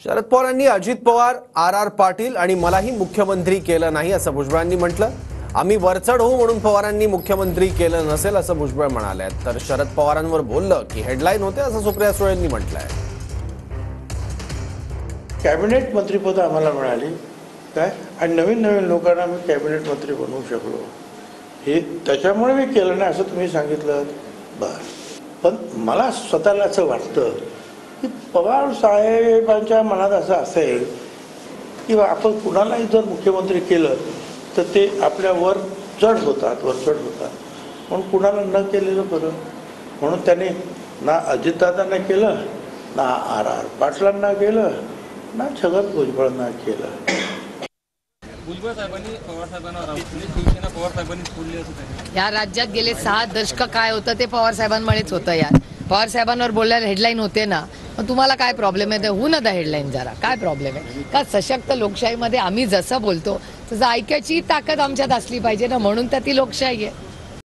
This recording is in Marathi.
शरद पवारांनी अजित पवार, आर पाटील आणि मलाही मुख्यमंत्री केलं नाही असं भुजबळांनी म्हटलं. आम्ही वरचढ होऊ म्हणून पवारांनी मुख्यमंत्री केलं नसेल असं भुजबळ म्हणाले. तर शरद पवारांवर बोललं की हेडलाईन होते असं सुप्रिया सुळेंनी म्हटलंय. कॅबिनेट मंत्रीपद आम्हाला मिळाली काय आणि नवीन नवीन लोकांना मी कॅबिनेट मंत्री बनवू शकलो, हे त्याच्यामुळे मी केलं नाही असं तुम्ही सांगितलं. बरं, पण मला स्वतःला असं वाटतं की पवार साहेबांच्या मनात असं असेल की आपण कुणालाही जर मुख्यमंत्री केलं तर ते आपल्यावर चढ होतात, वरचढ होतात, म्हणून कुणाला न केलेलं बरं. म्हणून त्यांनी ना अजितदादांना केलं, ना आर पाटलांना केलं, ना छगन भुजबळांना केलं. भुजबळ साहेबांनी पवार साहेबांना शिवसेना पवार साहेबांनी सोडली असं या राज्यात गेले 6 दशक काय होतं ते पवार साहेबांमुळेच होतं. यार पवार साहेबांवर बोलल्याला हेडलाईन होते ना, मग तुम्हाला काय प्रॉब्लेम आहे? ते होऊ ना, हेडलाईन जरा काय प्रॉब्लेम आहे का? सशक्त लोकशाहीमध्ये आम्ही जसं बोलतो तसं ऐकायची ताकद आमच्यात असली पाहिजे ना, म्हणून तर ती लोकशाही आहे.